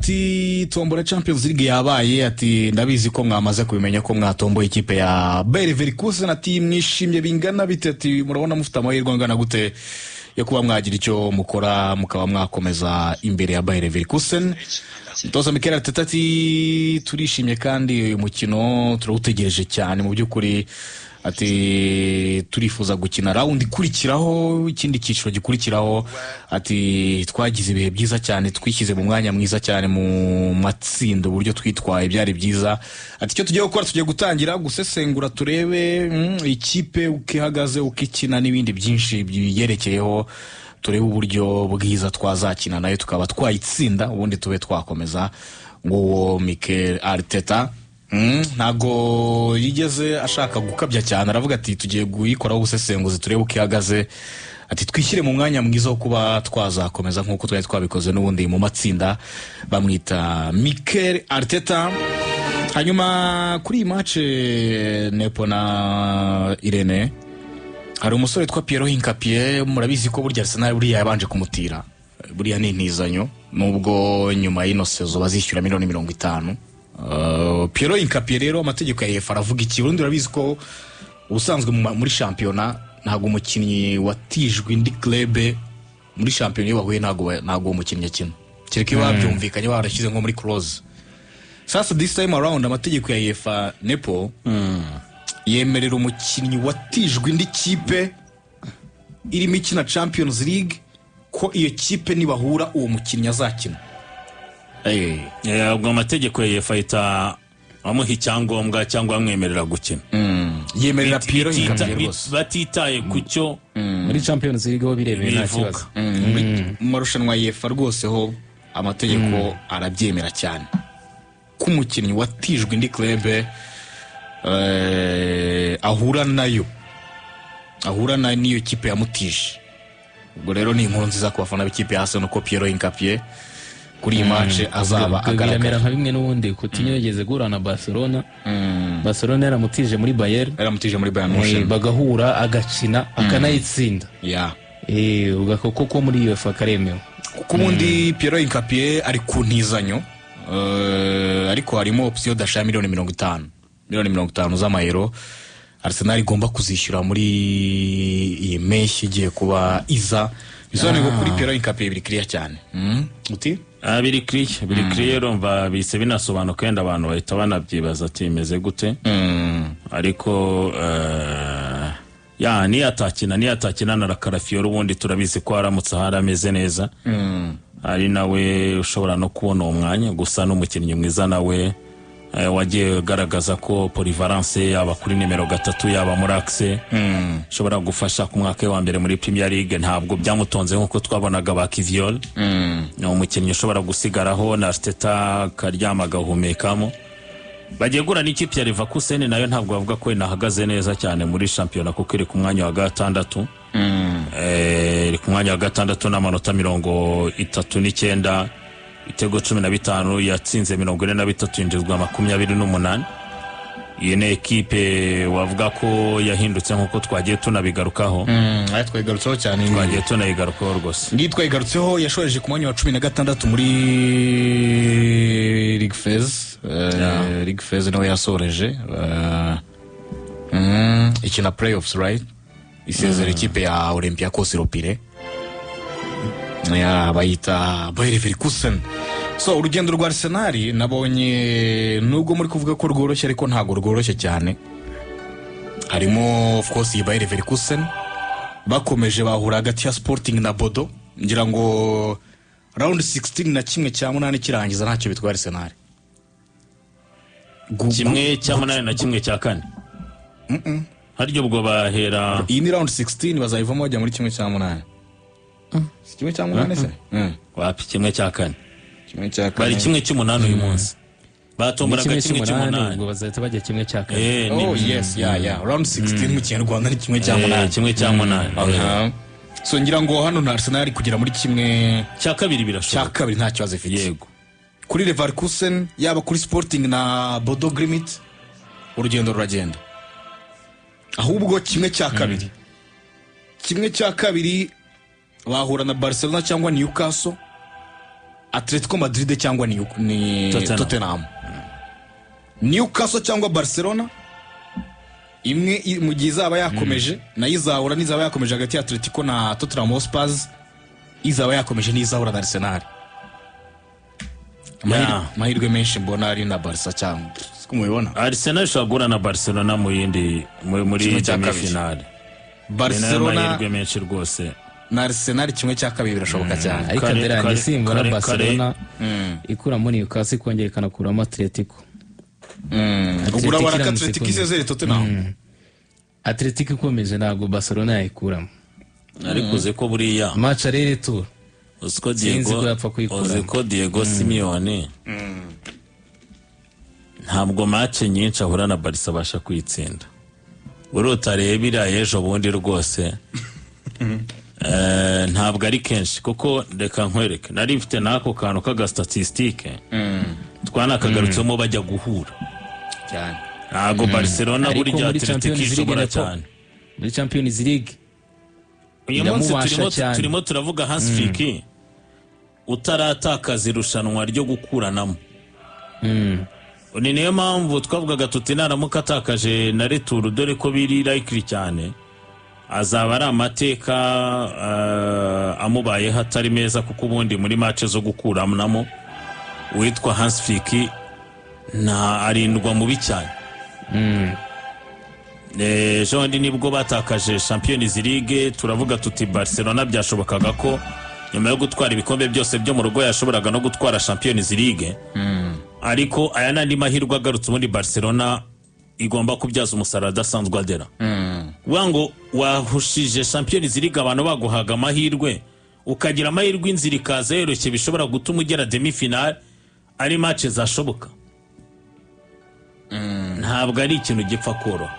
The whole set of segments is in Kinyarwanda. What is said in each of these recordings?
ati tombora Champions League yabaye, ati ndabizi ko mwamaze kubimenya ko mwatomboye ikipe ya Bayer Leverkusen, ati mwishimye bingana bite, ati murabona mufite amahirwe angana gute yo kuba mwagira icyo mukora mukaba mwakomeza imbere ya Bayer Leverkusen. Toza Mikel Arteta ati turishimye kandi uyu mukino turawutegereje cyane mu by'ukuri, ati turifuza gukina round ikurikiraho, ikindi cyiciro gikurikiraho, ati twagize ibihe byiza cyane, twishyize mu mwanya mwiza cyane mu matsinda, uburyo twitwaye byari byiza. Ati cyo tugiye gukora, tugiye gutangira gusesengura turebe ikipe ukihagaze ukikina n'ibindi byinshi byerekeyeho, turebe uburyo bwiza twazakina nayo tukaba twayitsinda, ubundi tube twakomeza. Nguwo Mikel Arteta ntago yigeze ashaka gukabya cyane, aravuga ati tugiye guyikoraho ubusesenguzi turebe uko ihagaze, ati twishyire mu mwanya mwiza wo kuba twazakomeza nk'uko twari twabikoze n'ubundi mu matsinda. Bamwita Mikel Arteta. Hanyuma kuri iyi match Nepo na Irene, hari umusore twa Piero Hincapié, murabizi ko burya Arsenal buriya yabanje kumutira, buriya ni intizanyo, nubwo nyuma y'ino sezo bazishyura $50 million. Piero Hincapié rero amategeko ya UEFA aravuga iki? Urundi urabizi ko ubusanzwe muri shampiyona ntago umukinnyi watijwe indi club muri shampiyona iyo bahuye ntago umukinnyi akina, kereka iyo babyumvikanye barashyize nko muri clause. Sasa this time around amategeko ya UEFA Nepo yemerera umukinnyi watijwe indi kipe irimo ikina Champions League ko iyo kipe nibahura uwo mukinnyi azakina. Ubwo amategeko ya UEFA ita amuha icyangombwa cyangwa amwemerera gukina. Yemerera Piero Hincapié batitaye kucyo muri Champions League ho birebeye nta kibazo. Mu marushanwa ya UEFA rwose ho amategeko arabyemera cyane ko umukinnyi watijwe indi club ahura n'iyo kipe yamutije. Ubwo rero ni inkuru nziza ku bafana b'ikipe ya Arsenal ko Piero Hincapié kuri iyi match azaba agaragara nka bimwe n'ubundi Coutinho yageze guhura na Barcelona. Barcelona yaramutije muri Bayern Munich, bagahura agakina akanayitsinda. Ugakoko muri UEFA karemewe kuko ubundi Piero Hincapié ari ku ntizanyo, ariko harimo option dasha $50 z'amayero Arsenal igomba kuzishyura muri iyi meshi igiye kuba iza. Bizone ngo kuri Piero Hincapié biri clear cyane. Uti biri clear rumva bise binasobanuka, yenda abantu bahita banabyibaza ati imeze gute. Ariko ni atakina na Carafioro, ubundi turabizi ko aramutse harameze neza, ari nawe ushobora no kubona umwanya, gusa n'umukinnyi mwiza nawe wagiye garagaza ko polyvalence yaba kuri nimero 3 yaba muri axe ushobora gufasha ku mwaka wa mbere muri Premier League. Ntabwo byamutonze nkuko twabonaga ba Kiviol, no umukinnyi ushobora gusigaraho na Arteta karyama gahumekamo. Bagiye gura n'ikipe ya Leverkusen, nayo ntabwo bavuga ko inahagaze neza cyane muri shampiyona kuko iri ku mwanya wa 6. Iri ku mwanya wa 6 n'amanota 39, ibitego 15, yatsinze 43, yinjizwa 28. Iyi ni ekipe wavuga ko yahindutse nkuko twagiye tunabigarukaho. Twayigarutseho cyane, twagiye tunayigarukaho rwose. Twayigarutseho yashoreje ku mwanya wa 16 muri Ligue Fez. Ligue Fez nawe yasoreje ikina playoffs, right? Isezera ikipe ya Olympiacos Ropire bayita Bayer Leverkusen. So urugendo rwa Arsenal nabonye nubwo muri kuvuga ko rworoshye, ariko ntago rworoshye cyane. Harimo of course Bayer Leverkusen bakomeje bahura hagati ya Sporting na Bodo, ngira ngo round 16 na 1/8 kirangiza ntacyo bitwara Arsenal. 1/8 na 1/4 haryo ubwo bahera. Iyi ni round 16 bazayivamo bajya muri 1/8. 1/8 se wapi 1/4 bari 1/8 uyu munsi batombaraga 1/8 ubwo bazahita bajya 1/4. Oh yes, round 16 mu Kinyarwanda ni 1/8. So ngira ngo hano na Arsenal kugera muri 1/2 birashoboka. 2 nta kibazo ifite. Yego, kuri Leverkusen yaba kuri Sporting na Bodo Glimt urugendo ruragenda, ahubwo 1/2 1/2 bahura na Barcelona cyangwa Newcastle Atletico Madrid cyangwa ni Tottenham. Newcastle cyangwa Barcelona, imwe mu gihe izaba yakomeje nayo izahura n'izaba yakomeje hagati ya Atletico na Tottenham Hotspur, izaba yakomeje n'izahura na Arsenal. Mahirwe menshi mbona ari na Barca cyangwa kumubona Arsenal ishagura na Barcelona mu yindi muri semi-finale. Barcelona mahirwe menshi rwose na Arsenal kimwe cya kabiri birashoboka cyane. Ariko ndera ngisimba na Barcelona ikuramo Newcastle kongera ikanakuramo Atletico. Ugura bara Atletico izezere Tottenham. Atletico ikomeje ntabwo Barcelona yayikuramo. Ariko uze ko buriya match arere tour uziko Diego Simeone ntabwo match nyinshi ahura na Barca basha kwitsinda. Urutareba ejo bundi rwose ntabwo ari kenshi kuko reka nkwereke nari mfite nako kantu kaga statistique twanakagarutsemo bajya guhura cyane. Ntabwo Barcelona buri gihe Atletico ishobora cyane muri Champions League. Uyu munsi turimo turavuga Hans Flick utaratakaza irushanwa ryo gukuranamo. Ni niyo mpamvu twavugaga tuti naramuka atakaje na retour dore ko biri likely cyane azaba ari amateka amubaye hatari meza kuko ubundi muri match zo gukuranamo witwa Hans Flick na arindwa mubi cyane. Jondi nibwo batakaje Champions League turavuga tuti Barcelona byashobokaga ko nyuma yo gutwara ibikombe byose byo mu rugo yashoboraga no gutwara Champions League. Ariko aya nandi mahirwe agarutse ubundi Barcelona igomba kubyaza umusaruro adasanzwe adera. Wango wahushije Champions League abantu baguhaga amahirwe ukagira amahirwe inzira ikaza yoroshye bishobora gutuma ugera demi final ari match zashoboka. Ntabwo ari ikintu gipfa koro.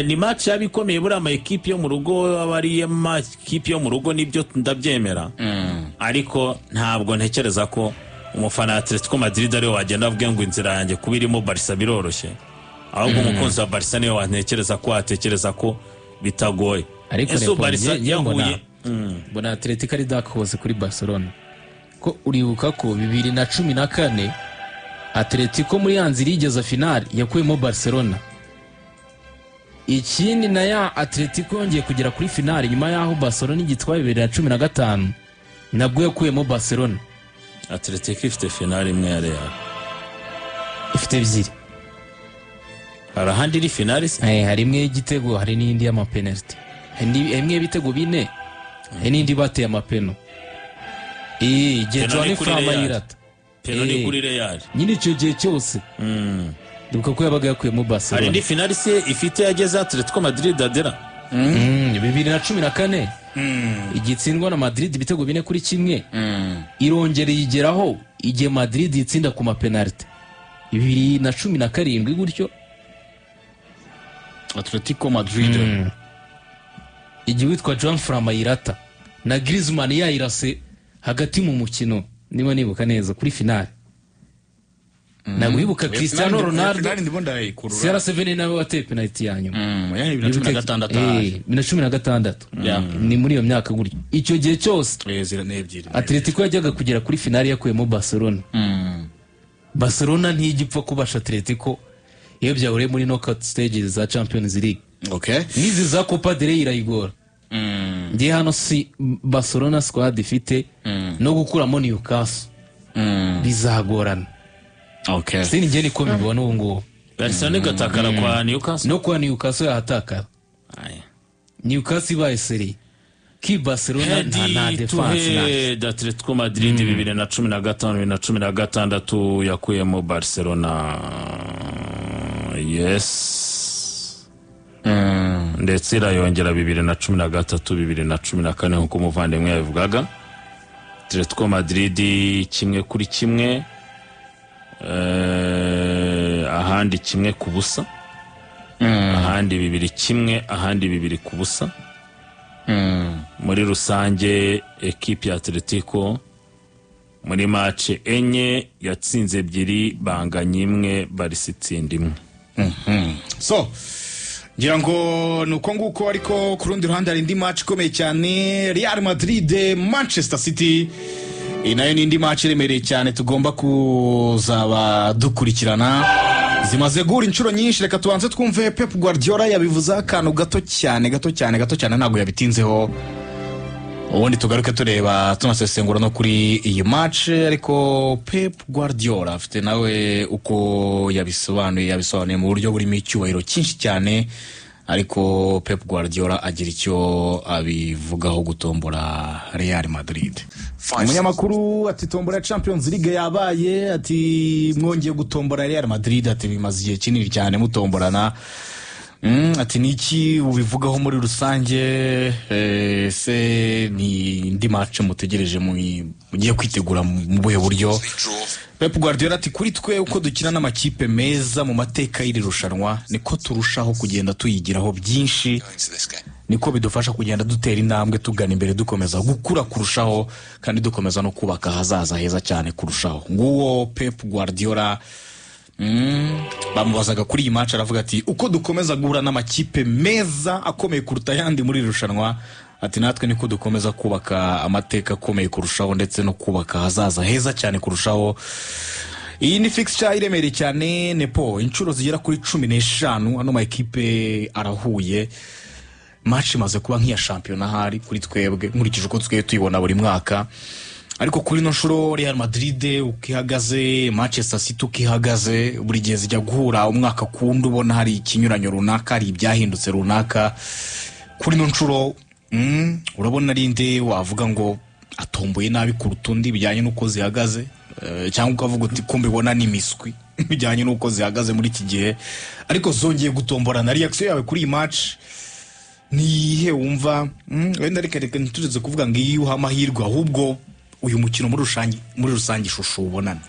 Ni match yabikomeye buri ama equipe yo mu rugo abari ama equipe yo mu rugo nibyo ndabyemera. Ariko ntabwo ntekereza ko umufana Atletico Madrid ari wagenda avuga ngo inzira yanjye kubirimo Barca biroroshye. Ahubwo umukunzi wa Barca niwe wantekereza ko atekereza ko bitagoye. Ariko Barca yahuye bona Atletico ari dakose kuri Barcelona. Ko uribuka ko 2014 Atletico muri yanzira igeza final yakuyemo Barcelona. Ikindi na ya Atletico yongeye kugera kuri final nyuma yaho Barcelona igitwaye 2015 nabwo yakuyemo Barcelona. Atletico ifite final imwe ya Real. Ifite ebyiri. Arahandi ri final se? Hari imwe y'igitego hari n'indi ya penalty. Imwe y'ibitego bine n'indi bateye amapeno. Johnny Framayirata. Penalty kuri Real. Nyine icyo gihe cyose. Duka ko yabaga yakuyemo Barcelona. Hari indi final se ifite yageze Atletico Madrid adera. 2014 igitsindwa na Madrid ibitego bine kuri kimwe. Irongere yigeraho igihe Madrid itsinda ku mapenalty 2017 gutyo Atletico Madrid igihe witwa John Framayirata na Griezmann yayirase hagati mu mukino niba nibuka neza kuri finale. Naguhibuka Cristiano Ronaldo CR7 nawe wateye penalty yanyu. Yani 2016 ni muri iyo myaka gutyo. Icyo gihe cyose Atletico yajyaga kugera kuri finale yakuyemo Barcelona. Barcelona ntiyigipfa kubasha Atletico iyo byahuriye muri knockout stages za Champions League. Nizi za Copa del Rey irayigora. Ndiye hano si Barcelona squad ifite no gukuramo Newcastle bizagorana. Sini njye niko mbibona ubu ngubu. Barcelona igatakara kwa Newcastle. No kwa Newcastle yahatakara. Newcastle ibaye seri. Ki Barcelona nta defense na Atletico Madrid 2015-2016 yakuyemo Barcelona. Yes. Ndetse irayongera 2013-2014 nkuko umuvandimwe yabivugaga. Atletico Madrid kimwe kuri kimwe. Ahandi kimwe ku busa. Ahandi 2-1 ahandi 2 ku busa. Muri rusange equipe ya Atletico muri match enye yatsinze 2 banganye 1 barisitsinda 1. So ngira ngo nuko nguko ariko ku rundi ruhande hari indi match ikomeye cyane Real Madrid Manchester City nayo n'indi match iremereye cyane tugomba kuzaba dukurikirana, zimaze guhura inshuro nyinshi. Reka tubanze twumve Pep Guardiola yabivuze akantu gato cyane ntabwo yabitinzeho, ubundi tugaruke tureba tunasesengura no kuri iyi match. Ariko Pep Guardiola afite nawe uko yabisobanuye mu buryo burimo icyubahiro cyinshi cyane, ariko Pep Guardiola agira icyo abivugaho gutombora Real Madrid. Umunyamakuru ati tombora Champions League yabaye, ati mwongeye gutombora Real Madrid, ati bimaze igihe kinini cyane mutomborana. Ati niki ubivugaho muri rusange, se ni indi match mutegereje mugiye kwitegura mu buhe buryo? Pep Guardiola ati kuri twe uko dukina n'amakipe meza mu mateka y'iri rushanwa niko turushaho kugenda tuyigiraho byinshi, niko bidufasha kugenda dutera intambwe tugana imbere, dukomeza gukura kurushaho kandi dukomeza no kubaka hazaza heza cyane kurushaho. Nguwo Pep Guardiola. Bamubazaga kuri iyi match aravuga ati uko dukomeza guhura n'amakipe meza akomeye kuruta yandi muri rushanwa, ati natwe niko dukomeza kubaka amateka akomeye kurushaho ndetse no kubaka hazaza heza cyane kurushaho. Iyi ni fixture iremereye cyane Nepo, inshuro zigera kuri 15 ano makipe arahuye. Match imaze kuba nk'iya shampiyona hari kuri twebwe nkurikije uko twebwe tuyibona buri mwaka, ariko kuri no nshuro Real Madrid ukihagaze, Manchester City ukihagaze, buri gihe zijya guhura umwaka kundi ubona hari ikinyuranyo runaka, hari ibyahindutse runaka. Kuri no nshuro urabona rinde wavuga ngo atomboye nabi kuruta undi bijyanye nuko zihagaze, cyangwa ukavuga uti ko mbibona ni miswi bijyanye nuko zihagaze muri iki gihe, ariko zongeye gutombora na reaction yawe kuri iyi match nihe wumva? Wenda reka ntiturize kuvuga ngo iyo uha amahirwe, ahubwo uyu mukino muri rusange ishusho ubonana.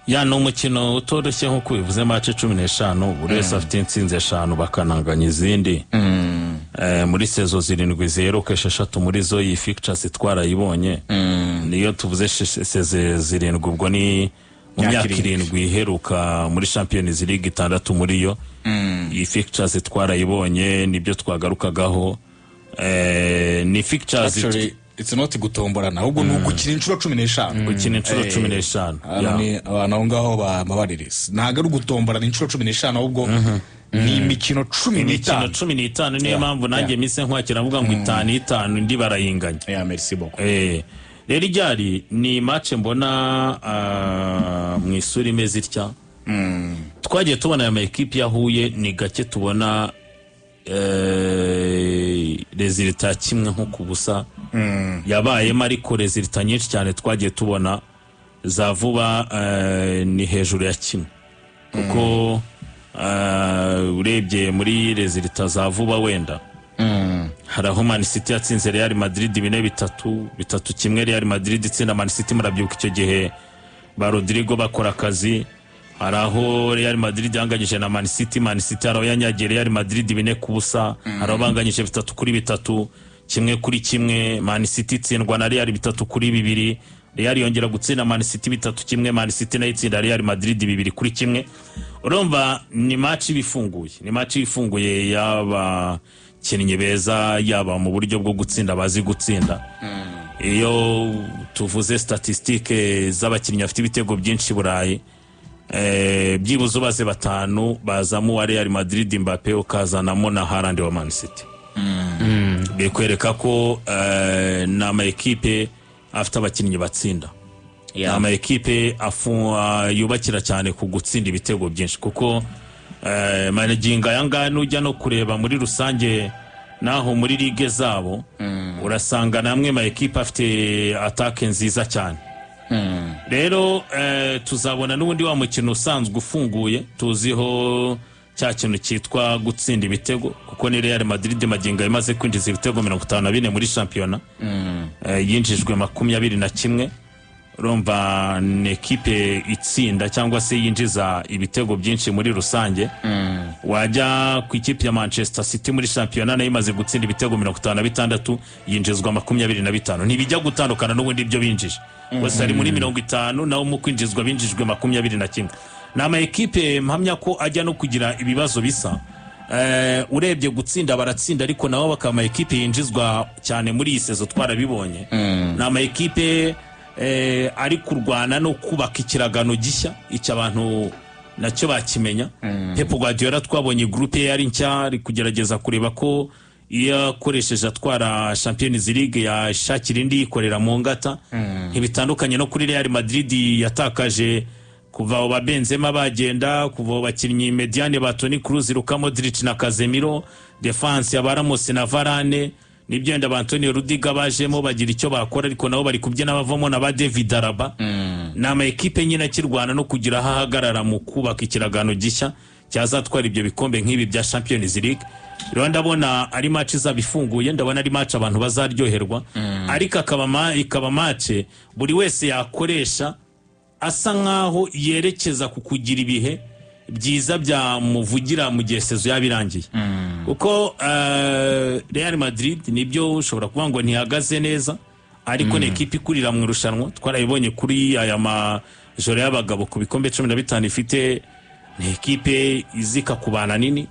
Ya no mukino utoroshye nko kubivuze match 15, buri wese afite intsinzi 5 bakananganya izindi. Muri sezo 7-0 kesheshatu muri zo iyi fixtures twarayibonye. Niyo tuvuze sezo 7 ubwo ni mu myaka 7 iheruka muri Champions League 6 muri yo. Iyi fixtures twarayibonye, nibyo twagarukagaho. Ni fixtures it's not gutomborana, ahubwo ni ugukina inshuro 15. Gukina inshuro 15. Ni abantu ngaho babaririza. Ntago ari gutomborana inshuro 15, ahubwo ni imikino 15. Niyo mpamvu nanjye mise nkwakira mvuga ngo 5 ndi barayinganya. Merci beaucoup. Rero ryari ni match mbona mu isuri imeze itya. Twagiye tubona ama equipe yahuye ni gake tubona resultat kimwe nko kubusa yabaye ariko resultat nyinshi cyane twagiye tubona za vuba ni hejuru ya kimwe, kuko urebye muri resultat za vuba wenda haraho Man City yatsinze Real Madrid 4-3 Real Madrid itsinda Man City, murabyuka icyo gihe ba Rodrigo bakora akazi. Haraho Real Madrid yanganyije na Man City haraho yanyagiye Real Madrid 4-0, haraho banganyije 3-3 1-1, Man City itsindwa na Real 3-2, Real yongera gutsinda Man City 3-1, Man City nayo itsinda Real Madrid 2-1. Urumva ni match bifunguye, yaba kinnye beza, yaba mu buryo bwo gutsinda bazi gutsinda. Iyo tuvuze statistique z'abakinnyi afite ibitego byinshi Burayi, byibuze baze 5 bazamu wa Real Madrid, Mbappe ukazanamo na Haaland wa Man City. Bikwereka ko n'ama equipe afite abakinnyi batsinda, n'ama equipe yubakira cyane ku gutsinda ibitego byinshi, kuko managinga yanga nujya no kureba muri rusange naho muri ligue zabo urasanga namwe ma equipe afite attaque nziza cyane. Rero tuzabona n'ubundi wa mukino usanzwe ufunguye, tuziho cya kintu cyitwa gutsinda ibitego, kuko ni Real Madrid maginga imaze kwinjiza ibitego 54 muri shampiyona, yinjijwe 21. Urumva ni equipe itsinda cyangwa se yinjiza ibitego byinshi muri rusange. Wajya ku ikipe ya Manchester City muri shampiyona nayo imaze gutsinda ibitego 56, yinjizwa 25. Ntibijya gutandukana n'ubundi ibyo binjije, bose ari muri 50, naho mu kwinjizwa binjijwe 21. Nama equipe mpamya ko ajya no kugira ibibazo bisa. Urebye gutsinda baratsinda, ariko nabo bakama equipe yinjizwa cyane muri iyi sezo twarabibonye. Nama equipe ari kurwana no kubaka ikiragano gishya icyo abantu nacyo bakimenya. Pep Guardiola twabonye groupe ye yari nshya, ari kugerageza kureba ko iyo akoresheje atwara Champions League yashakira indi yikorera mu ngata. Ntibitandukanye no kuri Real Madrid yatakaje kuva ba Benzema bagenda, kuva bakinnyi mediane ba Toni Kroos, Luka Modric na Casemiro, defense ya Ramos na Varane, nibyenda ba Antonio Rudiger bajemo bagira icyo bakora, ariko nabo bari kubyina bavamo na ba David Alaba. Nama equipe nyine kirwana no kugira hahagarara mu kubaka ikiragano gishya cyazatwara ibyo bikombe nk'ibi bya Champions League. Rero ndabona ari match izabifunguye, ndabona ari match abantu bazaryoherwa, ariko ikaba match buri wese yakoresha asa nkaho yerekeza ku kugira ibihe byiza byamuvugira mu gihe sezo yabirangiye. Uko Real Madrid nibyo ushobora kuvuga ngo ntihagaze neza, ariko ni ekipe ikurira mu irushanwa. Twarabibonye kuri aya majoro y'abagabo ku bikombe 15 ifite, ni ekipe izika kubana nini,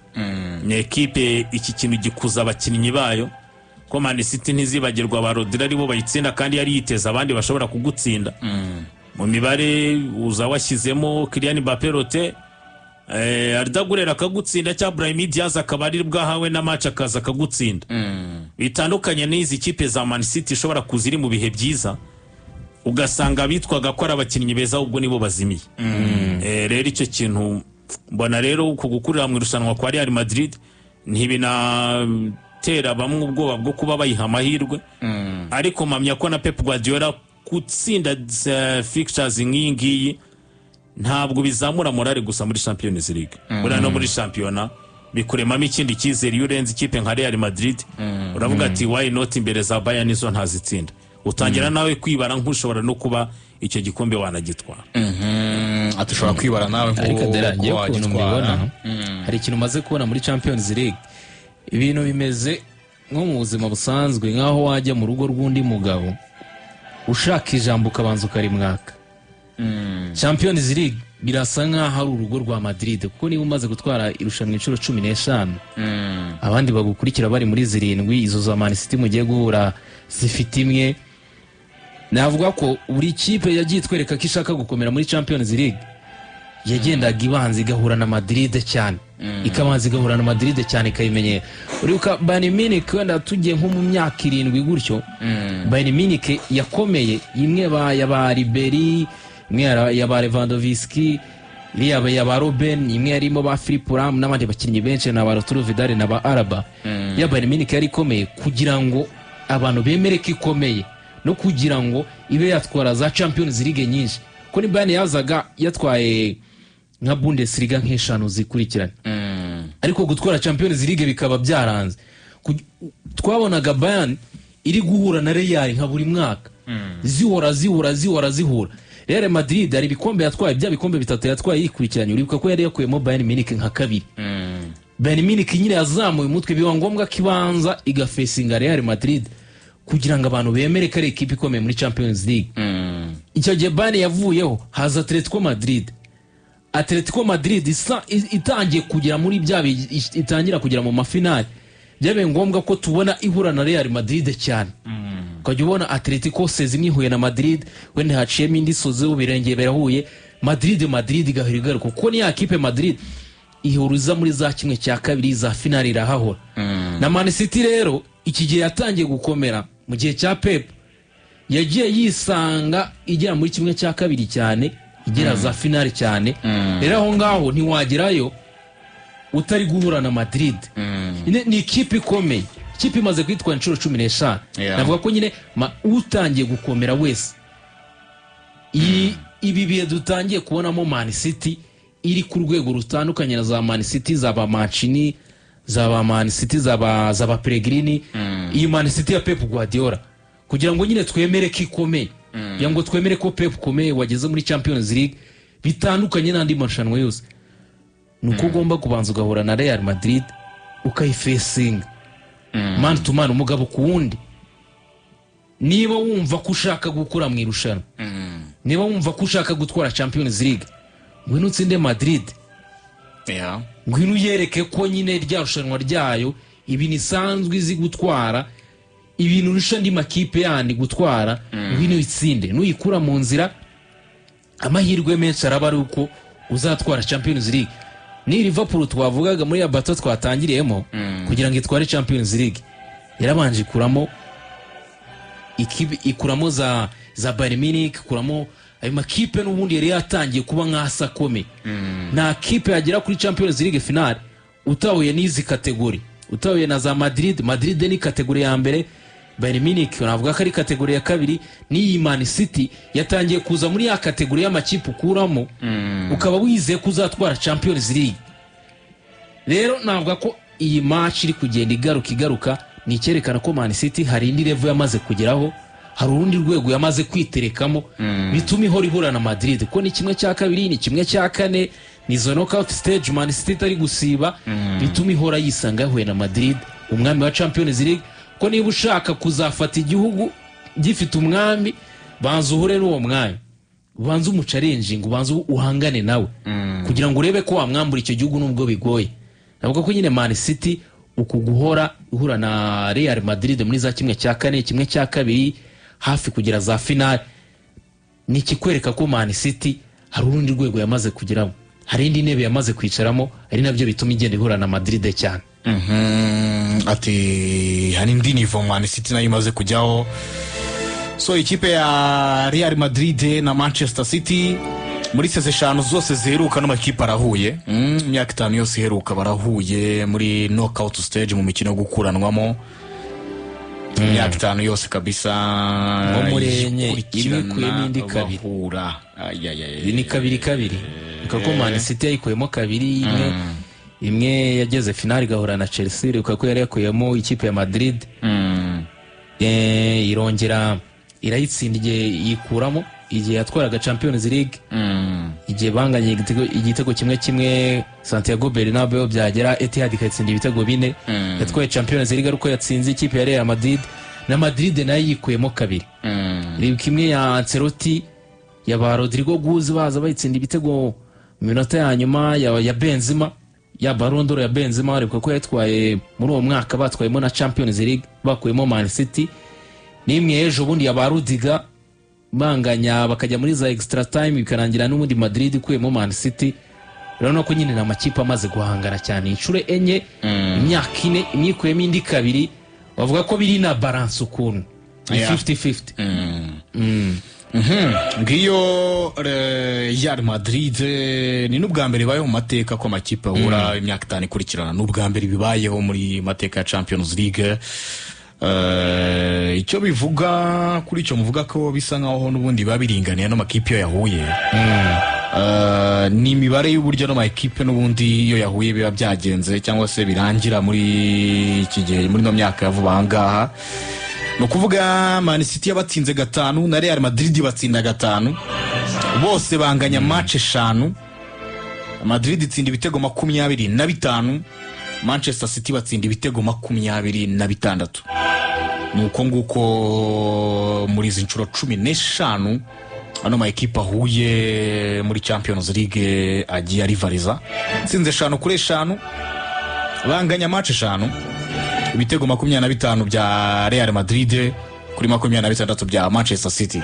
ni ekipe iki kintu gikuza abakinnyi bayo, ko Man City ntizibagirwa ba Rodri aribo bayitsinda kandi yari yiteza abandi bashobora kugutsinda. Mu mibare uza washyizemo Kylian Mbappé rote, Arda Güler akagutsinda, cya Brahim Diaz akaba ari bwahawe na match akaza akagutsinda. Bitandukanye n'izi kipe za Man City ishobora kuziri mu bihe byiza ugasanga bitwaga ko ari abakinnyi beza ubwo nibo bazimiye. Rero icyo kintu mbona rero ku gukurira mu irushanwa kwa Real Madrid ntibinatera bamwe ubwoba bwo kuba bayiha amahirwe, ariko mpamya ko na Pep Guardiola gutsinda fixtures nk'iyi ntabwo bizamura morale gusa muri Champions League, buriya no muri shampiyona bikuremamo ikindi cyizere. Iyo urenze ikipe nka Real Madrid uravuga ati why not imbere za Bayern izo ntazitsinda, utangira nawe kwibara nk'ushobora no kuba icyo gikombe wanagitwara. Atushobora kwibara nawe ko wagitwara. Hari ikintu maze kubona muri Champions League, ibintu bimeze nko mu buzima busanzwe, nkaho wajya mu rugo rw'undi mugabo ushaka ijambo ukabanza ukarimwaka. Champions League birasa nkaho ari urugo rwa Madrid, kuko niba umaze gutwara irushanwa inshuro 15 abandi bagukurikira bari muri 7, izo za Man City mugiye guhura zifite imwe. Navuga ko buri kipe yagiye twereka ko ishaka gukomera muri Champions League yagendaga ibanza igahura na Madrid cyane, ikabanza igahura na Madrid cyane ikayimenyera. Uribuka Bayern Munich wenda tugiye nko mu myaka 7 gutyo, Bayern Munich yakomeye, imwe ba Ribery, imwe ya ba Lewandowski, ya ba Robben, imwe yarimo ba Philipp Lahm n'abandi bakinnyi benshi na ba Arturo Vidal na ba Alaba. Ya Bayern Munich yari ikomeye kugira ngo abantu bemere ko ikomeye, no kugira ngo ibe yatwara za Champions League nyinshi. Ko ni Bayern yazaga yatwaye nka Bundesliga nk'eshanu zikurikirana, ariko gutwara Champions League bikaba byaranze. Twabonaga Bayern iri guhura na Real nka buri mwaka, zihora. Real Madrid ari bikombe yatwaye, bya bikombe bitatu yatwaye yikurikiranye. Uribuka ko yari yakuyemo Bayern Munich nka kabiri. Bayern Munich nyine yazamuye umutwe, biba ngombwa kibanza igafesinga Real Madrid kugira ngo abantu bemere ko ari ekipe ikomeye muri Champions League. Icyo gihe Bayern yavuyeho, haza Atletico Madrid. Atletico Madrid itangiye kugera muri bya itangira kugera mu mafinali, byabaye ngombwa ko tubona ihura na Real Madrid cyane. Ukajya ubona Atletico sezimwe ihuye na Madrid, wenda haciyemo indi soze ubirengeye barahuye, Madrid igahirigara, kuko ni ya kipe Madrid ihuruza muri za kimwe cya kabiri za finali irahahora. Na Man City rero iki gihe yatangiye gukomera mu gihe cya Pep, yagiye yisanga igera muri kimwe cya kabiri cyane, igera za finali cyane. Rero aho ngaho ntiwagerayo utari guhura na Madrid. Ni ikipe ikomeye, ikipe imaze kwitwa inshuro 15. Navuga ko nyine utangiye gukomera wese, ibi bihe dutangiye kubonamo Man City iri ku rwego rutandukanye na za Man City zaba Mancini, zaba Man City zaba Pellegrini. Iyi Man City ya Pep Guardiola kugira ngo nyine twemere ko ikomeye, yango twemere ko Pep komeye wageze muri Champions League bitandukanye n'andi marushanwa yose, nuko ugomba kubanza ugahura na Real Madrid ukayifesinga man to man, umugabo ku wundi. Niba wumva ko ushaka gukura mu irushanwa, niba wumva ko ushaka gutwara Champions League, ngwino utsinde Madrid. Ngwino yereke ko nyine rya rushanwa ryayo ibi nisanzwe izi gutwara, ibintu urusha andi makipe yandi gutwara ngwino itsinde nuyikura mu nzira amahirwe menshi araba ari uko uzatwara Champions League. Ni Liverpool twavugaga muri abato twatangiriyemo kugira ngo itware Champions League yarabanje ikuramo za Bayern Munich, kuramo ayo makipe n'ubundi yari yatangiye kuba nk'asakome. Na kipe yagera kuri Champions League finale utahuye n'izi kategori, utahuye na za Madrid ni kategori ya mbere, Bayern Munich navuga ko ari kategori ya kabiri, ni Man City yatangiye kuza muri ya kategori y'amakipe ukuramo ukaba wizeye kuzatwara Champions League. Rero navuga ko iyi match iri kugenda igaruka ni cyerekana ko Man City hari indi level yamaze kugeraho, hari urundi rwego yamaze kwiterekamo bituma ihora na Madrid ko ni kimwe cya kabiri ni kimwe cya kane ni zo knockout stage Man City tari gusiba bituma ihora yisanga yahuye na Madrid umwami wa Champions League. Ko niba ushaka kuzafata igihugu gifite umwami banza uhure n'uwo mwami, ubanza umucarenjinga, ubanza uhangane nawe kugira ngo urebe ko wamwambura icyo gihugu nubwo bigoye. Navuga ko nyine Man City ukuguhora uhura na Real Madrid muri za kimwe cya kane kimwe cya kabiri hafi kugera za finale ni kikwereka ko Man City hari urundi rwego yamaze kugeramo, hari indi ntebe yamaze kwicaramo, ari nabyo bituma igenda ihura na Madrid cyane. Ati hari indi nivo Man City nayo imaze kujyaho. So ikipe ya Real Madrid na Manchester City muri seze 5 zose ziheruka n'amakipe arahuye, imyaka 5 yose iheruka barahuye muri knockout stage mu mikino yo gukuranwamo. Imyaka 5 yose kabisa ngo murenye imwe kuyemo indi kabiri bahura. Ni kabiri kuko Man City yayikuyemo kabiri, imwe yageze finale gahura na Chelsea kuko yari yakuyemo ikipe ya Madrid, irongera irayitsindiye yikuramo igihe yatwaraga Champions League, igihe banganye igitego kimwe Santiago Bernabeu byagera Etihad ikatsinda ibitego 4 yatwaye Champions League ariko yatsinze ikipe ya Real Madrid, na Madrid nayo yikuyemo kabiri. Kimwe ya Ancelotti ya ba Rodrigo Guz baza bayitsinda ibitego mu minota ya nyuma ya Benzema, ya Ballon d'Or ya Benzema ariko ko yatwaye muri uwo mwaka batwayemo na Champions League bakuyemo Man City. Nimwe ejo bundi ya Barudiga banganya bakajya muri za extra time bikarangira n'umundi Madrid ikuyemo Man City. Rero no ko nyine na makipe amaze guhangana cyane inshuro enye imyaka 4 imyikuyemo indi kabiri, bavuga ko biri na balance ukuntu 50-50. Ngiyo Real Madrid ni n'ubwa mbere bayeho mu mateka ko amakipe ahura imyaka 5 ikurikirana, n'ubwa mbere bibayeho muri mateka ya Champions League. Icyo bivuga kuri icyo muvuga ko bisa nkaho n'ubundi babiringaniye no makipe yo yahuye. Ni imibare y'uburyo no makipe n'ubundi yo yahuye biba byagenze cyangwa se birangira muri iki gihe muri no myaka yavuba ahangaha. No kuvuga Man City yabatsinze 5 na Real Madrid batsinda 5, bose banganya match 5. Madrid itsinda ibitego 25, Manchester City batsinda ibitego 26. Nuko nguko muri izi nshuro 15 ano ma ekipa ahuye muri Champions League agiye rivaliza, tsinze 5 kuri 5 banganya match 5, ibitego 25 bya Real Madrid kuri 26 bya Manchester City.